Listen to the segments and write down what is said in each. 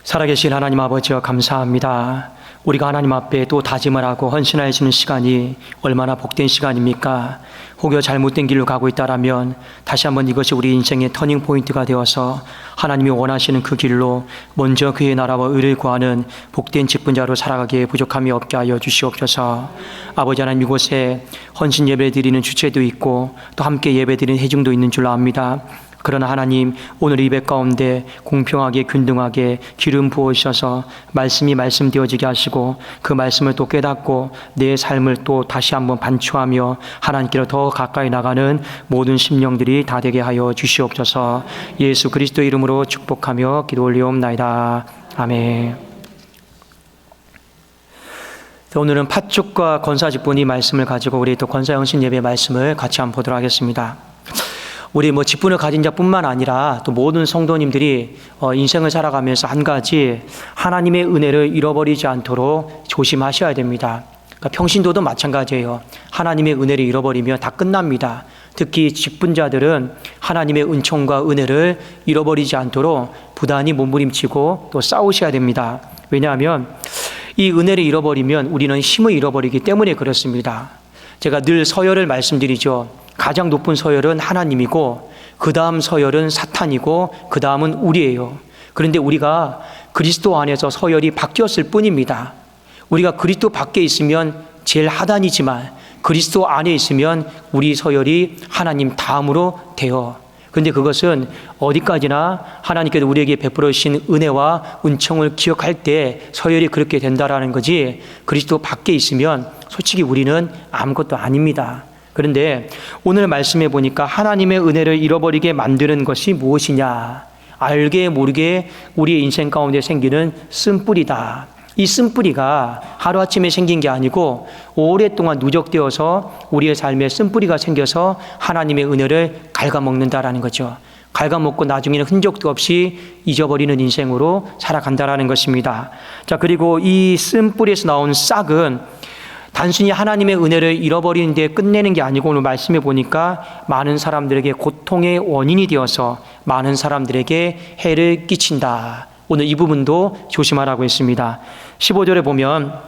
살아계신 하나님 아버지여 감사합니다. 우리가 하나님 앞에 또 다짐을 하고 헌신하시는 시간이 얼마나 복된 시간입니까? 혹여 잘못된 길로 가고 있다라면 다시 한번 이것이 우리 인생의 터닝 포인트가 되어서 하나님이 원하시는 그 길로 먼저 그의 나라와 의를 구하는 복된 직분자로 살아가기에 부족함이 없게 하여 주시옵소서. 아버지 하나님, 이곳에 헌신 예배 드리는 주체도 있고 또 함께 예배 드리는 회중도 있는 줄로 압니다. 그러나 하나님, 오늘 예배 가운데 공평하게 균등하게 기름 부으셔서 말씀이 말씀되어지게 하시고 그 말씀을 또 깨닫고 내 삶을 또 다시 한번 반추하며 하나님께로 더 가까이 나가는 모든 심령들이 다 되게 하여 주시옵소서. 예수 그리스도 이름으로 축복하며 기도 올리옵나이다. 아멘. 오늘은 팥죽과 권사직분이 말씀을 가지고 우리 또 권사영신 예배 말씀을 같이 한번 보도록 하겠습니다. 우리 직분을 가진 자뿐만 아니라 또 모든 성도님들이 인생을 살아가면서 한 가지 하나님의 은혜를 잃어버리지 않도록 조심하셔야 됩니다. 그러니까 평신도도 마찬가지예요. 하나님의 은혜를 잃어버리면 다 끝납니다. 특히 직분자들은 하나님의 은총과 은혜를 잃어버리지 않도록 부단히 몸부림치고 또 싸우셔야 됩니다. 왜냐하면 이 은혜를 잃어버리면 우리는 힘을 잃어버리기 때문에 그렇습니다. 제가 늘 서열을 말씀드리죠. 가장 높은 서열은 하나님이고 그 다음 서열은 사탄이고 그 다음은 우리예요. 그런데 우리가 그리스도 안에서 서열이 바뀌었을 뿐입니다. 우리가 그리스도 밖에 있으면 제일 하단이지만 그리스도 안에 있으면 우리 서열이 하나님 다음으로 돼요. 그런데 그것은 어디까지나 하나님께서 우리에게 베풀어 주신 은혜와 은총을 기억할 때 서열이 그렇게 된다라는 거지, 그리스도 밖에 있으면 솔직히 우리는 아무것도 아닙니다. 그런데 오늘 말씀해 보니까 하나님의 은혜를 잃어버리게 만드는 것이 무엇이냐? 알게 모르게 우리의 인생 가운데 생기는 쓴뿌리다. 이 쓴뿌리가 하루아침에 생긴 게 아니고 오랫동안 누적되어서 우리의 삶에 쓴뿌리가 생겨서 하나님의 은혜를 갉아먹는다라는 거죠. 갉아먹고 나중에는 흔적도 없이 잊어버리는 인생으로 살아간다라는 것입니다. 자, 그리고 이 쓴뿌리에서 나온 싹은 단순히 하나님의 은혜를 잃어버리는 데 끝내는 게 아니고 오늘 말씀해 보니까 많은 사람들에게 고통의 원인이 되어서 많은 사람들에게 해를 끼친다. 오늘 이 부분도 조심하라고 했습니다. 15절에 보면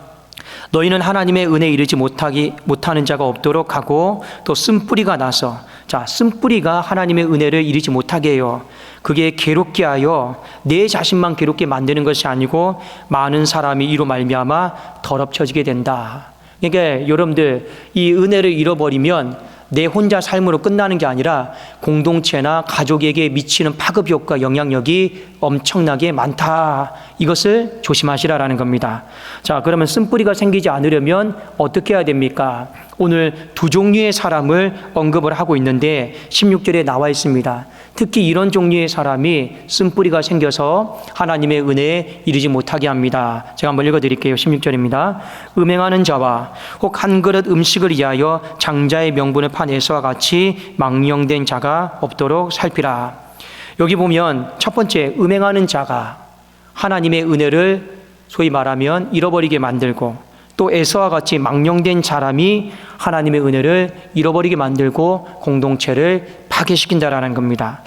너희는 하나님의 은혜에 이르지 못하는 자가 없도록 하고 또 쓴뿌리가 나서, 자, 쓴뿌리가 하나님의 은혜를 이르지 못하게 해요. 그게 괴롭게 하여 내 자신만 괴롭게 만드는 것이 아니고 많은 사람이 이로 말미암아 더럽혀지게 된다. 그러니까 여러분들, 이 은혜를 잃어버리면 내 혼자 삶으로 끝나는 게 아니라 공동체나 가족에게 미치는 파급 효과, 영향력이 엄청나게 많다. 이것을 조심하시라라는 겁니다. 자, 그러면 쓴뿌리가 생기지 않으려면 어떻게 해야 됩니까? 오늘 두 종류의 사람을 언급을 하고 있는데 16절에 나와 있습니다. 특히 이런 종류의 사람이 쓴뿌리가 생겨서 하나님의 은혜에 이르지 못하게 합니다. 제가 한번 읽어드릴게요. 16절입니다. 음행하는 자와 혹 한 그릇 음식을 위하여 장자의 명분을 판 에서와 같이 망령된 자가 없도록 살피라. 여기 보면 첫 번째, 음행하는 자가 하나님의 은혜를 소위 말하면 잃어버리게 만들고, 또 에서와 같이 망령된 사람이 하나님의 은혜를 잃어버리게 만들고 공동체를 파괴시킨다라는 겁니다.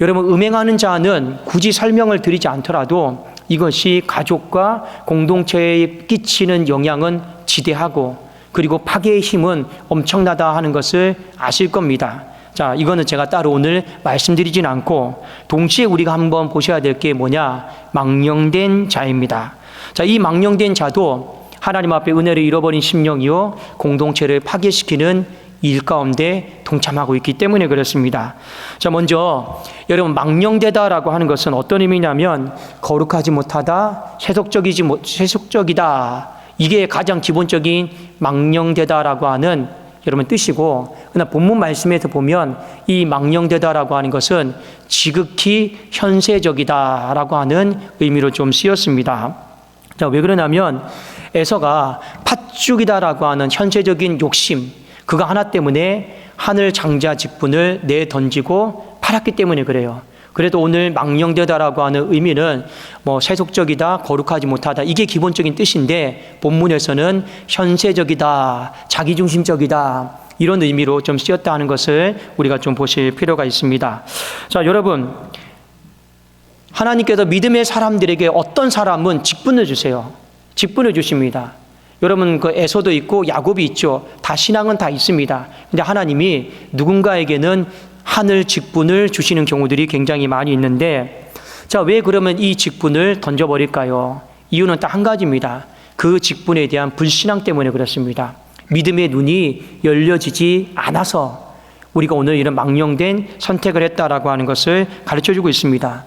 여러분, 음행하는 자는 굳이 설명을 드리지 않더라도 이것이 가족과 공동체에 끼치는 영향은 지대하고 그리고 파괴의 힘은 엄청나다 하는 것을 아실 겁니다. 자, 이거는 제가 따로 오늘 말씀드리진 않고 동시에 우리가 한번 보셔야 될 게 뭐냐? 망령된 자입니다. 자, 이 망령된 자도 하나님 앞에 은혜를 잃어버린 심령이요 공동체를 파괴시키는 일 가운데 동참하고 있기 때문에 그렇습니다. 자, 먼저 여러분, 망령되다라고 하는 것은 어떤 의미냐면 거룩하지 못하다, 세속적이다. 이게 가장 기본적인 망령되다라고 하는 여러분 뜻이고, 그러나 본문 말씀에서 보면 이 망령되다라고 하는 것은 지극히 현세적이다라고 하는 의미로 좀 쓰였습니다. 자, 왜 그러냐면 에서가 팥죽이다라고 하는 현세적인 욕심, 그거 하나 때문에 하늘 장자 직분을 내던지고 팔았기 때문에 그래요. 그래도 오늘 망령되다라고 하는 의미는 세속적이다, 거룩하지 못하다, 이게 기본적인 뜻인데 본문에서는 현세적이다, 자기중심적이다, 이런 의미로 좀 쓰였다 하는 것을 우리가 좀 보실 필요가 있습니다. 자, 여러분, 하나님께서 믿음의 사람들에게 어떤 사람은 직분을 주세요. 직분을 주십니다. 여러분 그 에서도 있고 야곱이 있죠. 다 신앙은 다 있습니다. 근데 하나님이 누군가에게는 하늘 직분을 주시는 경우들이 굉장히 많이 있는데, 자, 왜 그러면 이 직분을 던져버릴까요? 이유는 딱 한 가지입니다. 그 직분에 대한 불신앙 때문에 그렇습니다. 믿음의 눈이 열려지지 않아서 우리가 오늘 이런 망령된 선택을 했다라고 하는 것을 가르쳐주고 있습니다.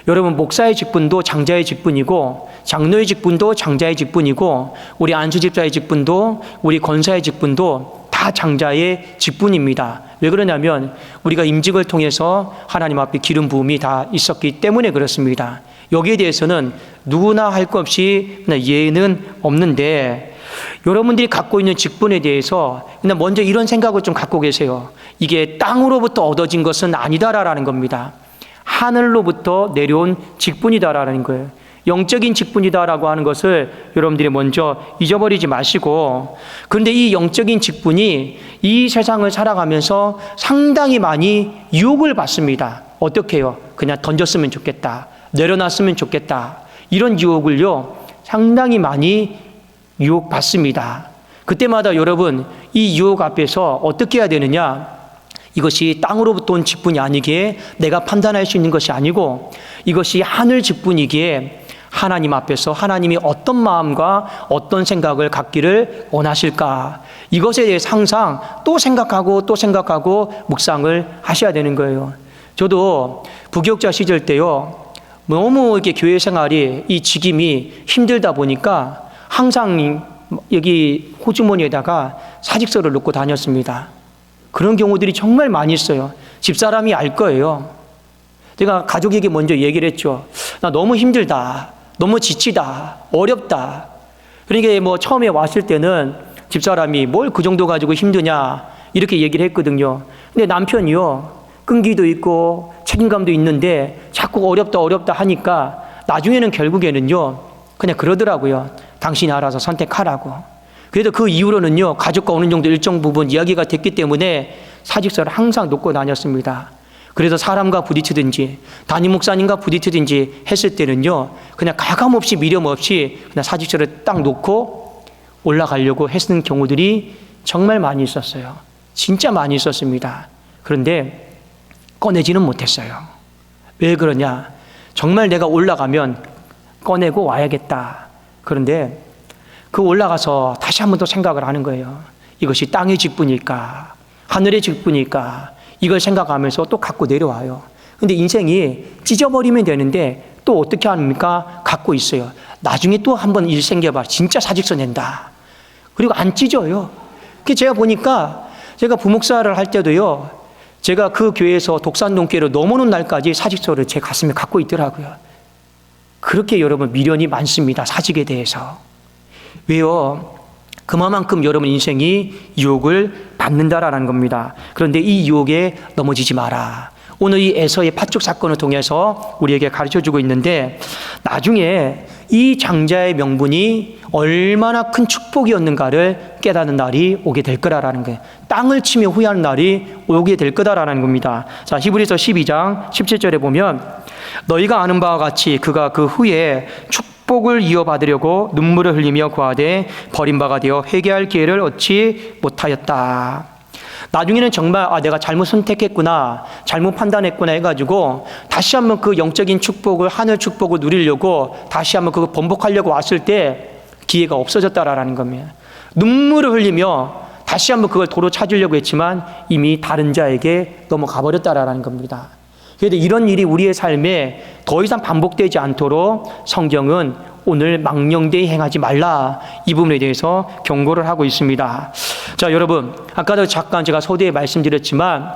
여러분, 목사의 직분도 장자의 직분이고, 장로의 직분도 장자의 직분이고, 우리 안수집사의 직분도, 우리 권사의 직분도 다 장자의 직분입니다. 왜 그러냐면 우리가 임직을 통해서 하나님 앞에 기름 부음이 다 있었기 때문에 그렇습니다. 여기에 대해서는 누구나 할 것 없이 예의는 없는데, 여러분들이 갖고 있는 직분에 대해서 그냥 먼저 이런 생각을 좀 갖고 계세요. 이게 땅으로부터 얻어진 것은 아니다라는 겁니다. 하늘로부터 내려온 직분이다라는 거예요. 영적인 직분이다라고 하는 것을 여러분들이 먼저 잊어버리지 마시고, 그런데 이 영적인 직분이 이 세상을 살아가면서 상당히 많이 유혹을 받습니다. 어떻게 해요? 그냥 던졌으면 좋겠다, 내려놨으면 좋겠다, 이런 유혹을요 상당히 많이 유혹받습니다. 그때마다 여러분, 이 유혹 앞에서 어떻게 해야 되느냐? 이것이 땅으로부터 온 직분이 아니기에 내가 판단할 수 있는 것이 아니고, 이것이 하늘 직분이기에 하나님 앞에서 하나님이 어떤 마음과 어떤 생각을 갖기를 원하실까, 이것에 대해서 항상 또 생각하고 또 생각하고 묵상을 하셔야 되는 거예요. 저도 부교육자 시절 때요, 너무 이렇게 교회 생활이 이 직임이 힘들다 보니까 항상 여기 호주머니에다가 사직서를 넣고 다녔습니다. 그런 경우들이 정말 많이 있어요. 집사람이 알 거예요. 제가 가족에게 먼저 얘기를 했죠. 나 너무 힘들다, 너무 지치다, 어렵다. 그러니까 뭐 처음에 왔을 때는 집사람이 뭘 그 정도 가지고 힘드냐 이렇게 얘기를 했거든요. 근데 남편이요, 끈기도 있고 책임감도 있는데 자꾸 어렵다 하니까 나중에는 결국에는요 그냥 그러더라고요. 당신이 알아서 선택하라고. 그래도 그 이후로는요 가족과 어느 정도 일정 부분 이야기가 됐기 때문에 사직서를 항상 놓고 다녔습니다. 그래서 사람과 부딪히든지 담임 목사님과 부딪히든지 했을 때는요 그냥 가감없이 미련 없이 그냥 사직서를 딱 놓고 올라가려고 했는 경우들이 정말 많이 있었어요. 진짜 많이 있었습니다. 그런데 꺼내지는 못했어요. 왜 그러냐? 정말 내가 올라가면 꺼내고 와야겠다. 그런데 그 올라가서 다시 한 번 더 생각을 하는 거예요. 이것이 땅의 직분일까, 하늘의 직분일까, 이걸 생각하면서 또 갖고 내려와요. 근데 인생이 찢어버리면 되는데 또 어떻게 합니까? 갖고 있어요. 나중에 또 한 번 일 생겨봐, 진짜 사직서 낸다. 그리고 안 찢어요. 그 제가 보니까 제가 부목사를 할 때도요, 제가 그 교회에서 독산동교회로 넘어오는 날까지 사직서를 제 가슴에 갖고 있더라고요. 그렇게 여러분 미련이 많습니다. 사직에 대해서. 왜요? 그만큼 여러분 인생이 유혹을 받는다라는 겁니다. 그런데 이 유혹에 넘어지지 마라. 오늘 이 에서의 파축 사건을 통해서 우리에게 가르쳐주고 있는데, 나중에 이 장자의 명분이 얼마나 큰 축복이었는가를 깨닫는 날이 오게 될 거라는 거예요. 땅을 치며 후회하는 날이 오게 될 거다라는 겁니다. 자, 히브리서 12장 17절에 보면, 너희가 아는 바와 같이 그가 그 후에 축복을 이어받으려고 눈물을 흘리며 구하되 버림받아 되어 회개할 기회를 얻지 못하였다. 나중에는 정말 내가 잘못 선택했구나, 잘못 판단했구나 해가지고 다시 한번 그 영적인 축복을, 하늘 축복을 누리려고 다시 한번 그거 번복하려고 왔을 때 기회가 없어졌다라는 겁니다. 눈물을 흘리며 다시 한번 그걸 도로 찾으려고 했지만 이미 다른 자에게 넘어가 버렸다라는 겁니다. 그래도 이런 일이 우리의 삶에 더 이상 반복되지 않도록 성경은 오늘 망령되이 행하지 말라, 이 부분에 대해서 경고를 하고 있습니다. 자, 여러분, 아까도 잠깐 제가 서두에 말씀드렸지만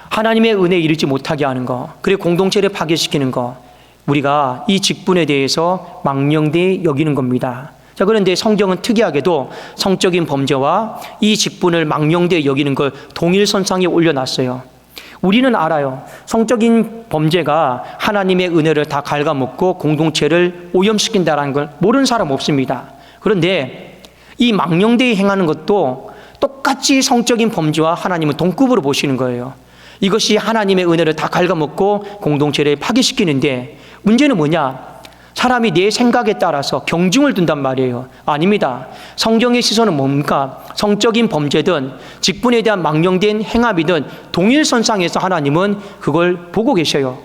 하나님의 은혜에 이르지 못하게 하는 거, 그리고 공동체를 파괴시키는 거, 우리가 이 직분에 대해서 망령되이 여기는 겁니다. 자, 그런데 성경은 특이하게도 성적인 범죄와 이 직분을 망령되이 여기는 걸 동일선상에 올려놨어요. 우리는 알아요. 성적인 범죄가 하나님의 은혜를 다 갉아먹고 공동체를 오염시킨다는 걸 모르는 사람 없습니다. 그런데 이 망령되이 행하는 것도 똑같이 성적인 범죄와 하나님은 동급으로 보시는 거예요. 이것이 하나님의 은혜를 다 갉아먹고 공동체를 파괴시키는데 문제는 뭐냐? 사람이 내 생각에 따라서 경중을 둔단 말이에요. 아닙니다. 성경의 시선은 뭡니까? 성적인 범죄든 직분에 대한 망령된 행함이든 동일선상에서 하나님은 그걸 보고 계셔요.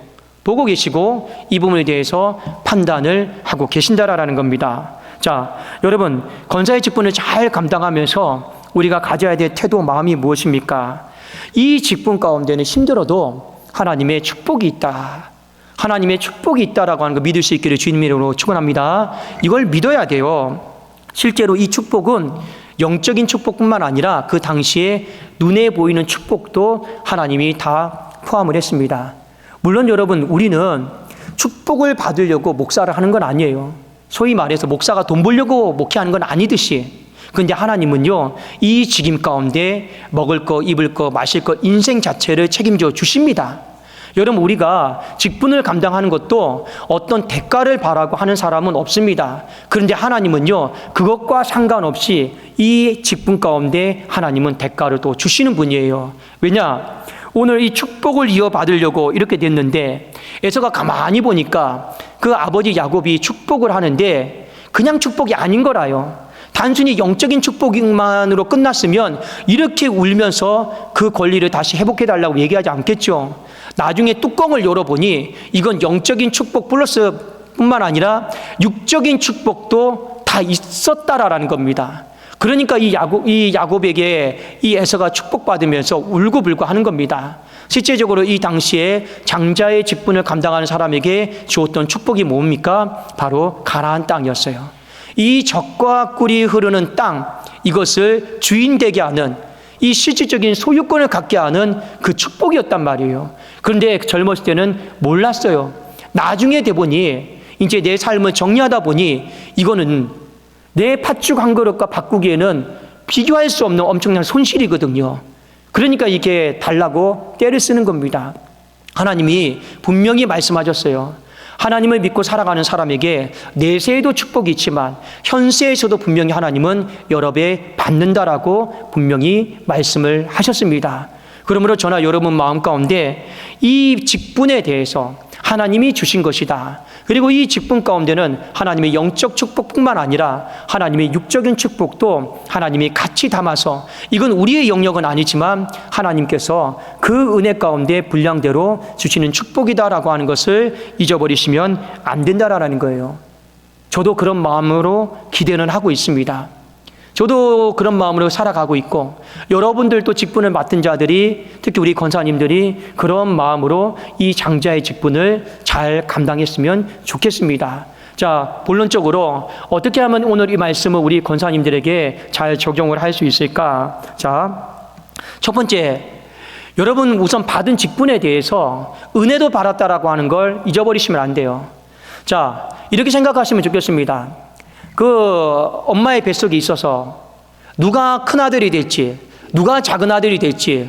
보고 계시고 이 부분에 대해서 판단을 하고 계신다라는 겁니다. 자, 여러분, 권사의 직분을 잘 감당하면서 우리가 가져야 될 태도, 마음이 무엇입니까? 이 직분 가운데는 힘들어도 하나님의 축복이 있다. 하나님의 축복이 있다라고 하는 거 믿을 수 있기를 주님 이름으로 축원합니다. 이걸 믿어야 돼요. 실제로 이 축복은 영적인 축복뿐만 아니라 그 당시에 눈에 보이는 축복도 하나님이 다 포함을 했습니다. 물론 여러분, 우리는 축복을 받으려고 목사를 하는 건 아니에요. 소위 말해서 목사가 돈 벌려고 목회하는 건 아니듯이, 그런데 하나님은요, 이 직임 가운데 먹을 거, 입을 거, 마실 거, 인생 자체를 책임져 주십니다. 여러분, 우리가 직분을 감당하는 것도 어떤 대가를 바라고 하는 사람은 없습니다. 그런데 하나님은요, 그것과 상관없이 이 직분 가운데 하나님은 대가를 또 주시는 분이에요. 왜냐? 오늘 이 축복을 이어받으려고 이렇게 됐는데 에서가 가만히 보니까 그 아버지 야곱이 축복을 하는데 그냥 축복이 아닌 거라요. 단순히 영적인 축복만으로 끝났으면 이렇게 울면서 그 권리를 다시 회복해달라고 얘기하지 않겠죠. 나중에 뚜껑을 열어보니 이건 영적인 축복 플러스 뿐만 아니라 육적인 축복도 다 있었다라는 겁니다. 그러니까 이 야곱에게 이 에서가 축복받으면서 울고불고 하는 겁니다. 실제적으로 이 당시에 장자의 직분을 감당하는 사람에게 주었던 축복이 뭡니까? 바로 가나안 땅이었어요. 이 젖과 꿀이 흐르는 땅, 이것을 주인 되게 하는, 이 실질적인 소유권을 갖게 하는 그 축복이었단 말이에요. 그런데 젊었을 때는 몰랐어요. 나중에 돼보니, 이제 내 삶을 정리하다 보니 이거는 내 팥죽 한 그릇과 바꾸기에는 비교할 수 없는 엄청난 손실이거든요. 그러니까 이렇게 달라고 떼를 쓰는 겁니다. 하나님이 분명히 말씀하셨어요. 하나님을 믿고 살아가는 사람에게 내세에도 축복이 있지만 현세에서도 분명히 하나님은 여러 배 받는다라고 분명히 말씀을 하셨습니다. 그러므로 저나 여러분 마음 가운데 이 직분에 대해서 하나님이 주신 것이다. 그리고 이 직분 가운데는 하나님의 영적 축복뿐만 아니라 하나님의 육적인 축복도 하나님이 같이 담아서, 이건 우리의 영역은 아니지만 하나님께서 그 은혜 가운데 분량대로 주시는 축복이다라고 하는 것을 잊어버리시면 안 된다라는 거예요. 저도 그런 마음으로 기대는 하고 있습니다. 저도 그런 마음으로 살아가고 있고, 여러분들도 직분을 맡은 자들이, 특히 우리 권사님들이 그런 마음으로 이 장자의 직분을 잘 감당했으면 좋겠습니다. 자, 본론적으로 어떻게 하면 오늘 이 말씀을 우리 권사님들에게 잘 적용을 할 수 있을까? 자, 첫 번째, 여러분 우선 받은 직분에 대해서 은혜도 받았다라고 하는 걸 잊어버리시면 안 돼요. 자, 이렇게 생각하시면 좋겠습니다. 그 엄마의 뱃속에 있어서 누가 큰 아들이 될지, 누가 작은 아들이 될지,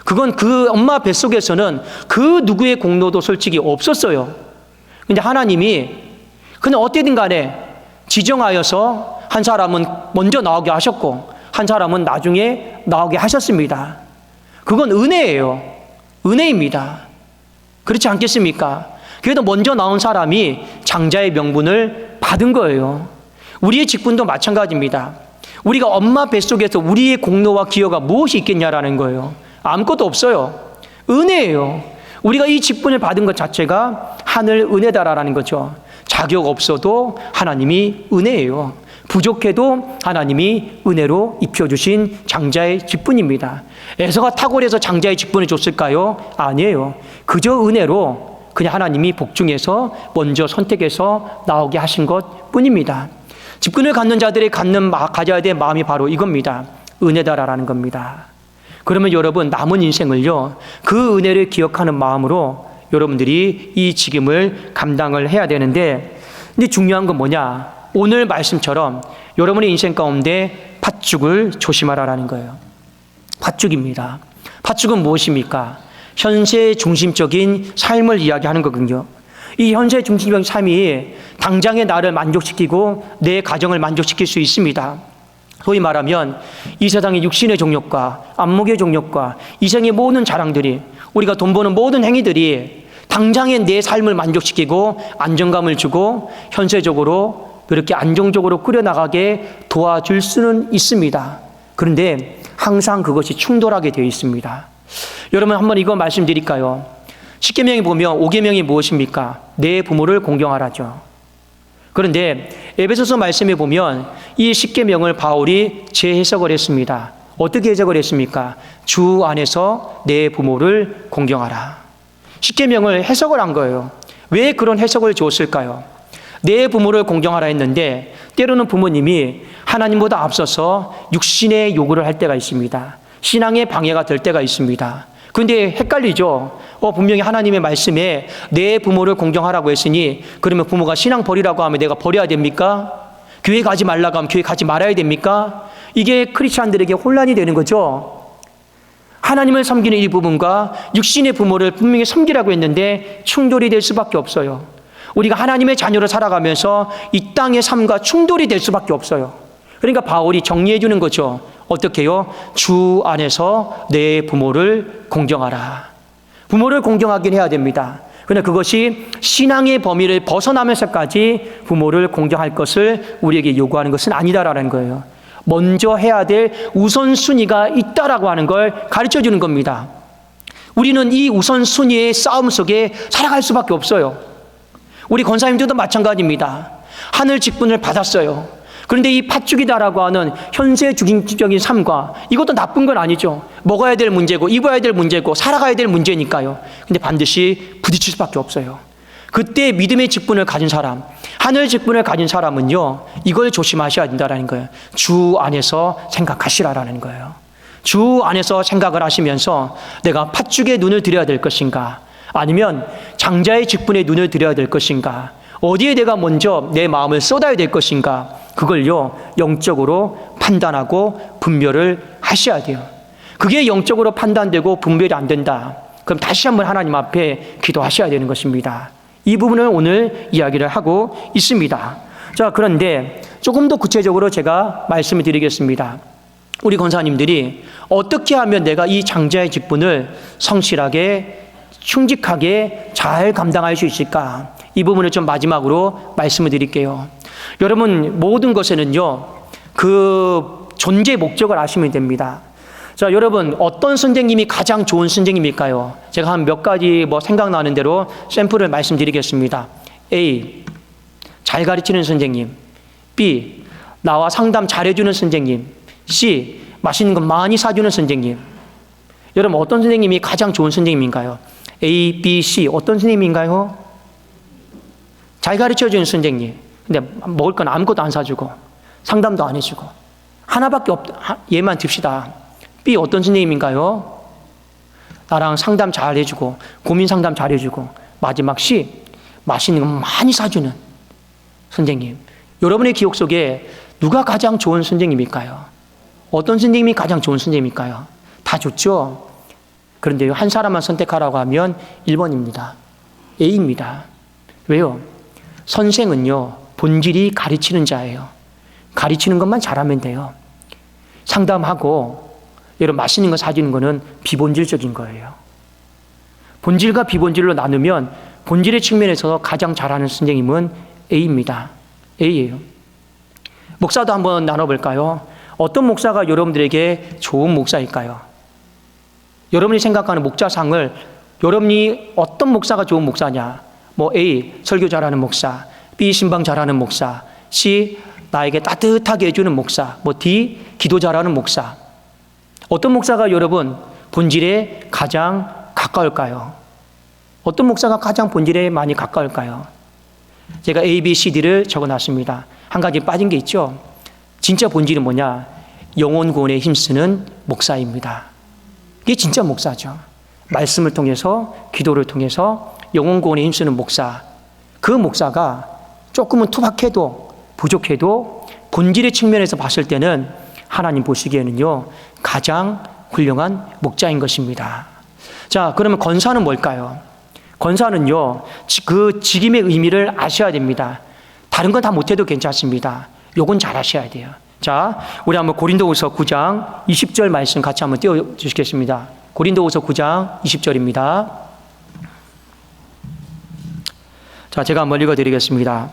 그건 그 엄마 뱃속에서는 그 누구의 공로도 솔직히 없었어요. 근데 하나님이 그냥 어떻게든 간에 지정하여서 한 사람은 먼저 나오게 하셨고 한 사람은 나중에 나오게 하셨습니다. 그건 은혜예요. 은혜입니다. 그렇지 않겠습니까? 그래도 먼저 나온 사람이 장자의 명분을 받은 거예요. 우리의 직분도 마찬가지입니다. 우리가 엄마 뱃속에서 우리의 공로와 기여가 무엇이 있겠냐라는 거예요. 아무것도 없어요. 은혜예요. 우리가 이 직분을 받은 것 자체가 하늘 은혜다라는 거죠. 자격 없어도 하나님이 은혜예요. 부족해도 하나님이 은혜로 입혀주신 장자의 직분입니다. 에서가 탁월해서 장자의 직분을 줬을까요? 아니에요. 그저 은혜로 그냥 하나님이 복중에서 먼저 선택해서 나오게 하신 것 뿐입니다. 직분을 갖는 자들이 가져야 될 마음이 바로 이겁니다. 은혜다라는 겁니다. 그러면 여러분 남은 인생을요, 그 은혜를 기억하는 마음으로 여러분들이 이 직임을 감당을 해야 되는데, 근데 중요한 건 뭐냐? 오늘 말씀처럼 여러분의 인생 가운데 팥죽을 조심하라라는 거예요. 팥죽입니다. 팥죽은 무엇입니까? 현세 중심적인 삶을 이야기하는 거거든요. 이 현세 중심적인 삶이 당장의 나를 만족시키고 내 가정을 만족시킬 수 있습니다. 소위 말하면 이 세상의 육신의 정욕과 안목의 정욕과 이생의 모든 자랑들이, 우리가 돈 버는 모든 행위들이 당장에 내 삶을 만족시키고 안정감을 주고 현세적으로 이렇게 안정적으로 꾸려나가게 도와줄 수는 있습니다. 그런데 항상 그것이 충돌하게 되어 있습니다. 여러분 한번 이거 말씀드릴까요? 10계명에 보면 5계명이 무엇입니까? 내 부모를 공경하라죠. 그런데 에베소서 말씀에 보면 이 10계명을 바울이 재해석을 했습니다. 어떻게 해석을 했습니까? 주 안에서 내 부모를 공경하라. 10계명을 해석을 한 거예요. 왜 그런 해석을 줬을까요? 내 부모를 공경하라 했는데 때로는 부모님이 하나님보다 앞서서 육신의 요구를 할 때가 있습니다. 신앙의 방해가 될 때가 있습니다. 그런데 헷갈리죠. 분명히 하나님의 말씀에 내 부모를 공경하라고 했으니 그러면 부모가 신앙 버리라고 하면 내가 버려야 됩니까? 교회 가지 말라고 하면 교회 가지 말아야 됩니까? 이게 크리스찬들에게 혼란이 되는 거죠. 하나님을 섬기는 이 부분과 육신의 부모를 분명히 섬기라고 했는데 충돌이 될 수밖에 없어요. 우리가 하나님의 자녀로 살아가면서 이 땅의 삶과 충돌이 될 수밖에 없어요. 그러니까 바울이 정리해 주는 거죠. 어떻게 해요? 주 안에서 내 부모를 공경하라. 부모를 공경하긴 해야 됩니다. 그러나 그것이 신앙의 범위를 벗어나면서까지 부모를 공경할 것을 우리에게 요구하는 것은 아니다라는 거예요. 먼저 해야 될 우선순위가 있다라고 하는 걸 가르쳐 주는 겁니다. 우리는 이 우선순위의 싸움 속에 살아갈 수밖에 없어요. 우리 권사님들도 마찬가지입니다. 하늘 직분을 받았어요. 그런데 이 팥죽이다라고 하는 현세 중심적인 삶과 이것도 나쁜 건 아니죠. 먹어야 될 문제고 입어야 될 문제고 살아가야 될 문제니까요. 근데 반드시 부딪힐 수밖에 없어요. 그때 믿음의 직분을 가진 사람, 하늘 직분을 가진 사람은요, 이걸 조심하셔야 된다는 거예요. 주 안에서 생각하시라라는 거예요. 주 안에서 생각을 하시면서 내가 팥죽에 눈을 들여야 될 것인가, 아니면 장자의 직분에 눈을 들여야 될 것인가, 어디에 내가 먼저 내 마음을 쏟아야 될 것인가, 그걸요 영적으로 판단하고 분별을 하셔야 돼요. 그게 영적으로 판단되고 분별이 안 된다, 그럼 다시 한번 하나님 앞에 기도하셔야 되는 것입니다. 이 부분을 오늘 이야기를 하고 있습니다. 자, 그런데 조금 더 구체적으로 제가 말씀을 드리겠습니다. 우리 권사님들이 어떻게 하면 내가 이 장자의 직분을 성실하게 충직하게 잘 감당할 수 있을까? 이 부분을 좀 마지막으로 말씀을 드릴게요. 여러분, 모든 것에는요 그 존재 목적을 아시면 됩니다. 자, 여러분, 어떤 선생님이 가장 좋은 선생님일까요? 제가 한 몇 가지 생각나는 대로 샘플을 말씀드리겠습니다. A, 잘 가르치는 선생님. B, 나와 상담 잘해주는 선생님. C, 맛있는 거 많이 사주는 선생님. 여러분, 어떤 선생님이 가장 좋은 선생님인가요? A, B, C 어떤 선생님인가요? 잘 가르쳐주는 선생님. 근데 먹을 건 아무것도 안 사주고 상담도 안 해주고 하나밖에 얘만 듭시다. B 어떤 선생님인가요? 나랑 상담 잘 해주고 고민 상담 잘 해주고 마지막 C 맛있는 거 많이 사주는 선생님. 여러분의 기억 속에 누가 가장 좋은 선생님일까요? 어떤 선생님이 가장 좋은 선생님일까요? 다 좋죠? 그런데 한 사람만 선택하라고 하면 1번입니다. A입니다. 왜요? 선생은요 본질이 가르치는 자예요. 가르치는 것만 잘하면 돼요. 상담하고 여러분 맛있는 거 사주는 거는 비본질적인 거예요. 본질과 비본질로 나누면 본질의 측면에서 가장 잘하는 선생님은 A입니다. A예요. 목사도 한번 나눠볼까요? 어떤 목사가 여러분들에게 좋은 목사일까요? 여러분이 생각하는 목자상을 여러분이 어떤 목사가 좋은 목사냐? A, 설교 잘하는 목사. B, 신방 잘하는 목사. C, 나에게 따뜻하게 해주는 목사. D, 기도 잘하는 목사. 어떤 목사가 여러분 본질에 가장 가까울까요? 어떤 목사가 가장 본질에 많이 가까울까요? 제가 A, B, C, D를 적어놨습니다. 한 가지 빠진 게 있죠. 진짜 본질은 뭐냐? 영혼 구원에 힘쓰는 목사입니다. 이게 진짜 목사죠. 말씀을 통해서, 기도를 통해서 영혼 구원에 힘쓰는 목사. 그 목사가 조금은 투박해도 부족해도 본질의 측면에서 봤을 때는 하나님 보시기에는요 가장 훌륭한 목자인 것입니다. 자, 그러면 권사는 뭘까요? 권사는요 그 직임의 의미를 아셔야 됩니다. 다른 건 다 못해도 괜찮습니다. 요건 잘 아셔야 돼요. 자, 우리 한번 고린도후서 9장 20절 말씀 같이 한번 띄워주시겠습니다. 고린도후서 9장 20절입니다. 자, 제가 한번 읽어드리겠습니다.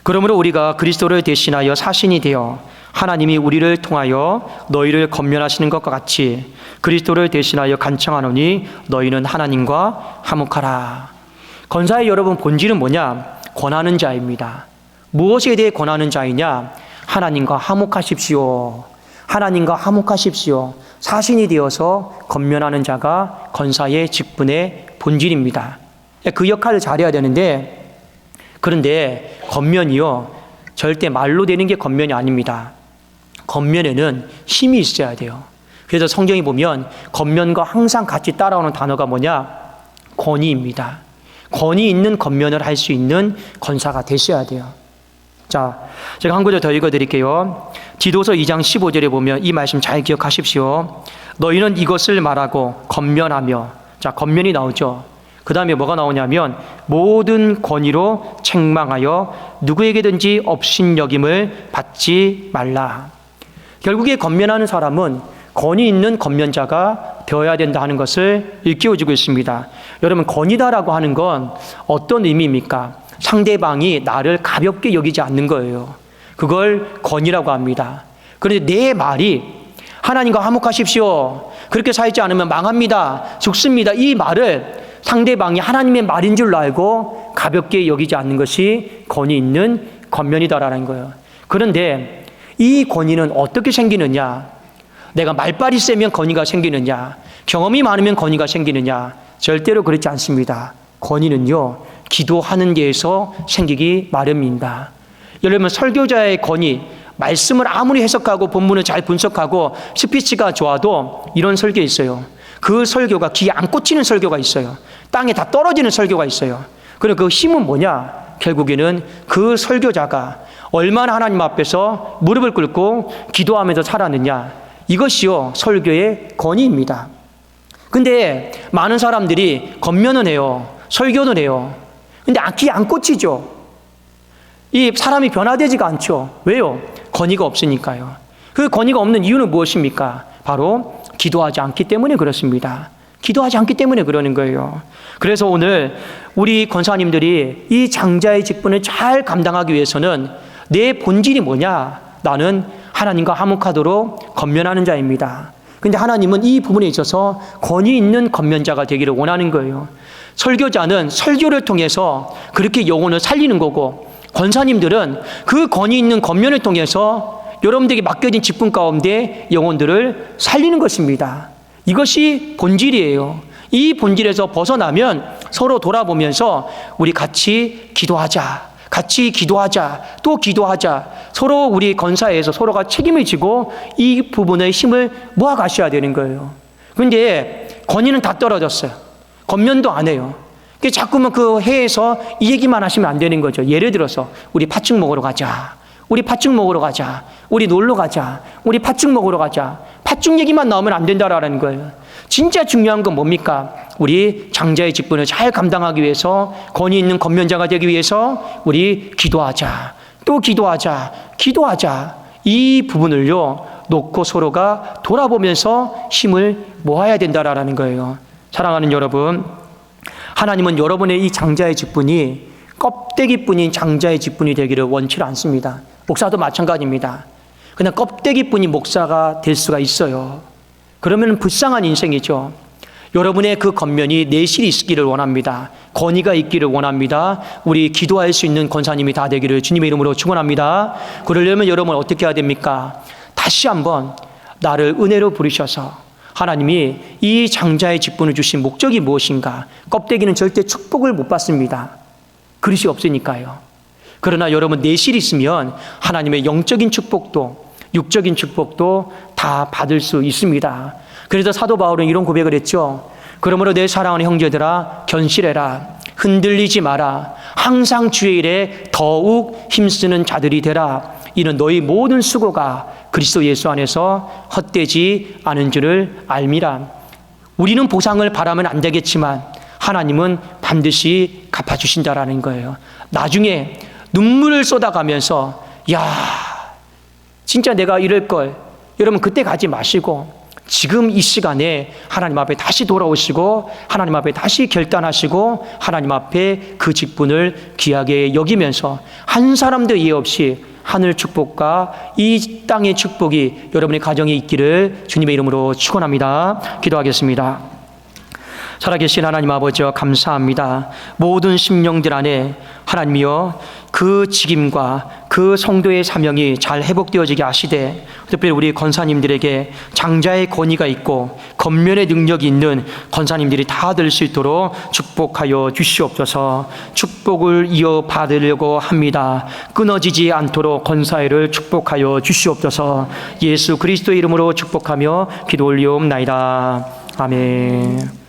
그러므로 우리가 그리스도를 대신하여 사신이 되어 하나님이 우리를 통하여 너희를 권면하시는 것과 같이 그리스도를 대신하여 간청하노니 너희는 하나님과 화목하라. 권사의 여러분, 본질은 뭐냐? 권하는 자입니다. 무엇에 대해 권하는 자이냐? 하나님과 화목하십시오. 하나님과 화목하십시오. 사신이 되어서 권면하는 자가 권사의 직분의 본질입니다. 그 역할을 잘해야 되는데, 그런데 권면이요, 절대 말로 되는 게 권면이 아닙니다. 권면에는 힘이 있어야 돼요. 그래서 성경에 보면 권면과 항상 같이 따라오는 단어가 뭐냐? 권위입니다. 권위 있는 권면을 할 수 있는 권사가 되셔야 돼요. 자, 제가 한 구절 더 읽어드릴게요. 디도서 2장 15절에 보면 이 말씀 잘 기억하십시오. 너희는 이것을 말하고 권면하며, 자, 권면이 나오죠. 그 다음에 뭐가 나오냐면 모든 권위로 책망하여 누구에게든지 업신여김을 받지 말라. 결국에 권면하는 사람은 권위 있는 권면자가 되어야 된다 하는 것을 일깨워주고 있습니다. 여러분, 권위다라고 하는 건 어떤 의미입니까? 상대방이 나를 가볍게 여기지 않는 거예요. 그걸 권위라고 합니다. 그런데 내 말이 하나님과 화목하십시오, 그렇게 살지 않으면 망합니다, 죽습니다, 이 말을 상대방이 하나님의 말인 줄 알고 가볍게 여기지 않는 것이 권위 있는 권면이다라는 거예요. 그런데 이 권위는 어떻게 생기느냐? 내가 말빨이 세면 권위가 생기느냐? 경험이 많으면 권위가 생기느냐? 절대로 그렇지 않습니다. 권위는요, 기도하는 데에서 생기기 마련입니다. 여러분, 설교자의 권위, 말씀을 아무리 해석하고 본문을 잘 분석하고 스피치가 좋아도 이런 설교 있어요. 그 설교가 귀에 안 꽂히는 설교가 있어요. 땅에 다 떨어지는 설교가 있어요. 그리고 그 힘은 뭐냐? 결국에는 그 설교자가 얼마나 하나님 앞에서 무릎을 꿇고 기도하면서 살았느냐, 이것이요 설교의 권위입니다. 근데 많은 사람들이 권면은 해요, 설교는 해요. 근데 귀에 안 꽂히죠. 이 사람이 변화되지가 않죠. 왜요? 권위가 없으니까요. 그 권위가 없는 이유는 무엇입니까? 바로 기도하지 않기 때문에 그렇습니다. 기도하지 않기 때문에 그러는 거예요. 그래서 오늘 우리 권사님들이 이 장자의 직분을 잘 감당하기 위해서는 내 본질이 뭐냐? 나는 하나님과 화목하도록 권면하는 자입니다. 근데 하나님은 이 부분에 있어서 권위 있는 권면자가 되기를 원하는 거예요. 설교자는 설교를 통해서 그렇게 영혼을 살리는 거고, 권사님들은 그 권위 있는 권면을 통해서 여러분들에게 맡겨진 직분 가운데 영혼들을 살리는 것입니다. 이것이 본질이에요. 이 본질에서 벗어나면 서로 돌아보면서 우리 같이 기도하자, 같이 기도하자, 또 기도하자, 서로 우리 권사에서 서로가 책임을 지고 이 부분의 힘을 모아 가셔야 되는 거예요. 그런데 권위는 다 떨어졌어요. 권면도 안 해요. 자꾸만 그 회에서 이 얘기만 하시면 안 되는 거죠. 예를 들어서 우리 팥죽 먹으러 가자, 우리 팥죽 먹으러 가자, 우리 놀러 가자, 우리 팥죽 먹으러 가자, 팥죽 얘기만 나오면 안 된다라는 거예요. 진짜 중요한 건 뭡니까? 우리 장자의 직분을 잘 감당하기 위해서, 권위 있는 권면자가 되기 위해서 우리 기도하자, 또 기도하자, 기도하자, 이 부분을요 놓고 서로가 돌아보면서 힘을 모아야 된다라는 거예요. 사랑하는 여러분, 하나님은 여러분의 이 장자의 직분이 껍데기뿐인 장자의 직분이 되기를 원치 않습니다. 목사도 마찬가지입니다. 그냥 껍데기뿐인 목사가 될 수가 있어요. 그러면 불쌍한 인생이죠. 여러분의 그 겉면이 내실이 있기를 원합니다. 권위가 있기를 원합니다. 우리 기도할 수 있는 권사님이 다 되기를 주님의 이름으로 축원합니다. 그러려면 여러분 어떻게 해야 됩니까? 다시 한번 나를 은혜로 부르셔서 하나님이 이 장자의 직분을 주신 목적이 무엇인가? 껍데기는 절대 축복을 못 받습니다. 그릇이 없으니까요. 그러나 여러분 내실이 있으면 하나님의 영적인 축복도 육적인 축복도 다 받을 수 있습니다. 그래서 사도 바울은 이런 고백을 했죠. 그러므로 내 사랑하는 형제들아 견실해라, 흔들리지 마라, 항상 주의 일에 더욱 힘쓰는 자들이 되라. 이는 너희 모든 수고가 그리스도 예수 안에서 헛되지 않은 줄을 알미라. 우리는 보상을 바라면 안 되겠지만 하나님은 반드시 갚아주신다라는 거예요. 나중에 눈물을 쏟아가면서 야 진짜 내가 이럴 걸, 여러분 그때 가지 마시고 지금 이 시간에 하나님 앞에 다시 돌아오시고 하나님 앞에 다시 결단하시고 하나님 앞에 그 직분을 귀하게 여기면서 한 사람도 예의 없이 하늘 축복과 이 땅의 축복이 여러분의 가정에 있기를 주님의 이름으로 축원합니다. 기도하겠습니다. 살아계신 하나님 아버지여, 감사합니다. 모든 심령들 안에 하나님이여 그 직임과 그 성도의 사명이 잘 회복되어지게 하시되, 특별히 우리 권사님들에게 장자의 권위가 있고 권면의 능력이 있는 권사님들이 다 될 수 있도록 축복하여 주시옵소서. 축복을 이어받으려고 합니다. 끊어지지 않도록 권사회를 축복하여 주시옵소서. 예수 그리스도의 이름으로 축복하며 기도 올리옵나이다. 아멘.